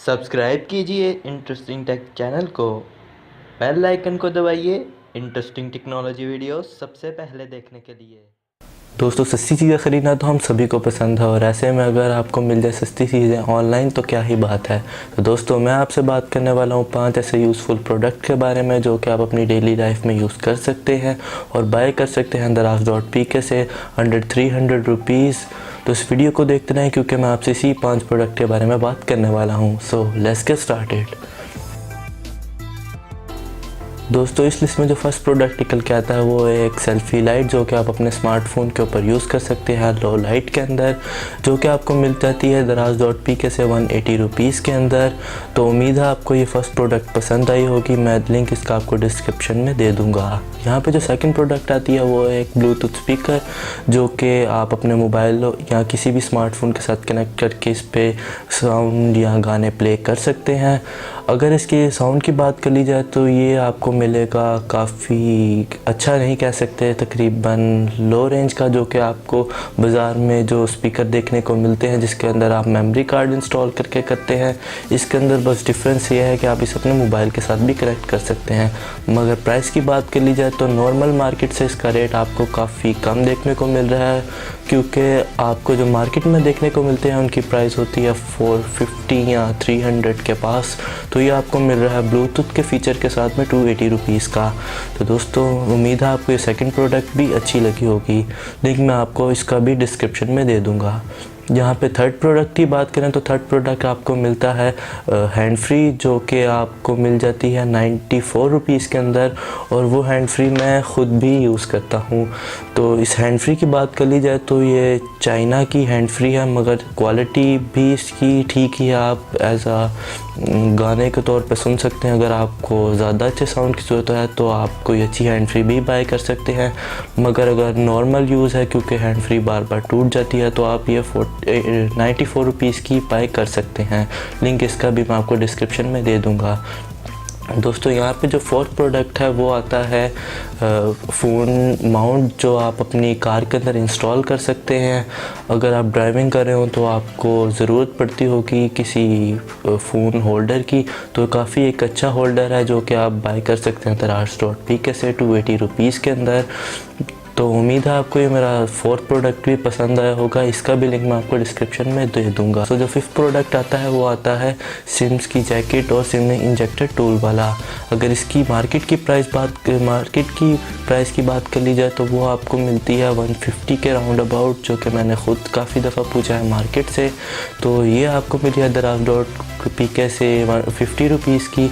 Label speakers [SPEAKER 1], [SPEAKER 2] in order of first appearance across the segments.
[SPEAKER 1] Subscribe कीजिए interesting take channel को, bell icon को दबाइए इंटरेस्टिंग टेक्नोलॉजी वीडियोस सबसे पहले देखने के लिए।
[SPEAKER 2] दोस्तों, सस्ती चीज़ें ख़रीदना तो हम सभी को पसंद है और ऐसे में अगर आपको मिल जाए सस्ती चीज़ें ऑनलाइन तो क्या ही बात है। तो दोस्तों, मैं आपसे बात करने वाला हूँ 5 ऐसे यूज़फुल प्रोडक्ट के बारे में जो कि आप अपनी डेली लाइफ में यूज़ कर सकते हैं और बाय कर सकते हैं Daraz.pk से अंडर 300 रुपीज़। तो इस वीडियो को देखते रहें क्योंकि मैं आपसे इसी 5 प्रोडक्ट के बारे में बात करने वाला हूँ। So let's get started. दोस्तों, इस लिस्ट में जो फर्स्ट प्रोडक्ट निकल के आता है वो है एक सेल्फ़ी लाइट जो कि आप अपने स्मार्टफोन के ऊपर यूज़ कर सकते हैं लो लाइट के अंदर, जो कि आपको मिल जाती है Daraz.pk से 180 रुपीज़ के अंदर। तो उम्मीद है आपको ये फर्स्ट प्रोडक्ट पसंद आई होगी। मैं लिंक इसका आपको डिस्क्रिप्शन में दे दूँगा। यहाँ पे जो सेकंड प्रोडक्ट आती है वो है एक ब्लूटूथ स्पीकर जो कि आप अपने मोबाइल या किसी भी स्मार्टफोन के साथ कनेक्ट करके इस पर साउंड या गाने प्ले कर सकते हैं। अगर इसकी साउंड की बात कर ली जाए तो ये आपको मिलेगा काफ़ी अच्छा नहीं कह सकते, तकरीबन लो रेंज का, जो कि आपको बाज़ार में जो स्पीकर देखने को मिलते हैं जिसके अंदर आप मेमोरी कार्ड इंस्टॉल करके करते हैं। इसके अंदर बस डिफरेंस ये है कि आप इसे अपने मोबाइल के साथ भी कनेक्ट कर सकते हैं। मगर प्राइस की बात कर ली जाए तो नॉर्मल मार्केट से इसका रेट आपको काफ़ी कम देखने को मिल रहा है, क्योंकि आपको जो मार्केट में देखने को मिलते हैं उनकी प्राइस होती है 450 या 300 के पास। तो ये आपको मिल रहा है ब्लूटूथ के फ़ीचर के साथ में 280 रुपीज़ का। तो दोस्तों, उम्मीद है आपको ये सेकंड प्रोडक्ट भी अच्छी लगी होगी। लिंक मैं आपको इसका भी डिस्क्रिप्शन में दे दूँगा। यहाँ पे थर्ड प्रोडक्ट की बात करें तो थर्ड प्रोडक्ट आपको मिलता है हैंड फ्री, जो कि आपको मिल जाती है 94 रुपीज़ के अंदर, और वो हैंड फ्री मैं ख़ुद भी यूज़ करता हूँ। तो इस हैंड फ्री की बात कर ली जाए तो ये चाइना की हैंड फ्री है, मगर क्वालिटी भी इसकी ठीक ही है। आप एज आ गाने के तौर पे सुन सकते हैं। अगर आपको ज़्यादा अच्छे साउंड की ज़रूरत है तो आप कोई अच्छी हैंड फ्री भी बाय कर सकते हैं। मगर अगर नॉर्मल यूज़ है, क्योंकि हैंड फ्री बार बार टूट जाती है, तो आप ये 94 रुपीज़ की बाय कर सकते हैं। लिंक इसका भी मैं आपको डिस्क्रिप्शन में दे दूँगा। दोस्तों, यहाँ पे जो फोर्थ प्रोडक्ट है वो आता है फ़ोन माउंट, जो आप अपनी कार के अंदर इंस्टॉल कर सकते हैं। अगर आप ड्राइविंग कर रहे हो तो आपको ज़रूरत पड़ती होगी किसी फ़ोन होल्डर की, तो काफ़ी एक अच्छा होल्डर है जो कि आप बाय कर सकते हैं Daraz.pk से 280 रुपीज़ के अंदर। तो उम्मीद है आपको ये मेरा फोर्थ प्रोडक्ट भी पसंद आया होगा। इसका भी लिंक मैं आपको डिस्क्रिप्शन में दे दूंगा। तो जो फिफ्थ प्रोडक्ट आता है वो आता है सिम्स की जैकेट और सिम इंजेक्टर टूल वाला। अगर इसकी मार्केट की प्राइस की बात कर ली जाए तो वो आपको मिलती है 150 के राउंड अबाउट, जो कि मैंने ख़ुद काफ़ी दफ़ा पूछा है मार्केट से। तो ये आपको मिली है Daraz.pk से 150 रुपीज़ की।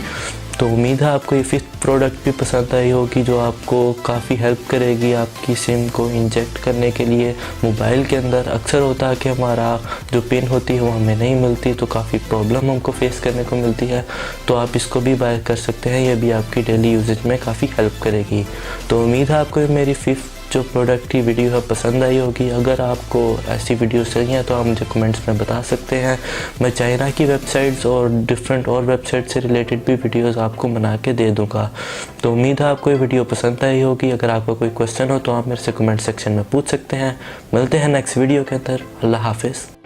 [SPEAKER 2] तो उम्मीद है आपको ये फिफ्थ प्रोडक्ट भी पसंद आई होगी, जो आपको काफ़ी हेल्प करेगी आपकी सिम को इंजेक्ट करने के लिए मोबाइल के अंदर। अक्सर होता है कि हमारा जो पिन होती है वो हमें नहीं मिलती, तो काफ़ी प्रॉब्लम हमको फेस करने को मिलती है। तो आप इसको भी बाय कर सकते हैं, ये भी आपकी डेली यूजेज में काफ़ी हेल्प करेगी। तो उम्मीद है आपको मेरी फिफ्थ जो प्रोडक्ट की वीडियो है पसंद आई होगी। अगर आपको ऐसी वीडियो चाहिए तो आप मुझे कमेंट्स में बता सकते हैं। मैं चाइना की वेबसाइट्स और डिफरेंट और वेबसाइट से रिलेटेड भी वीडियोस आपको बना के दे दूँगा। तो उम्मीद है आपको ये वीडियो पसंद आई होगी। अगर आपका कोई क्वेश्चन हो तो आप मेरे से कमेंट सेक्शन में पूछ सकते हैं। मिलते हैं नेक्स्ट वीडियो के अंदर। अल्लाह हाफिज़।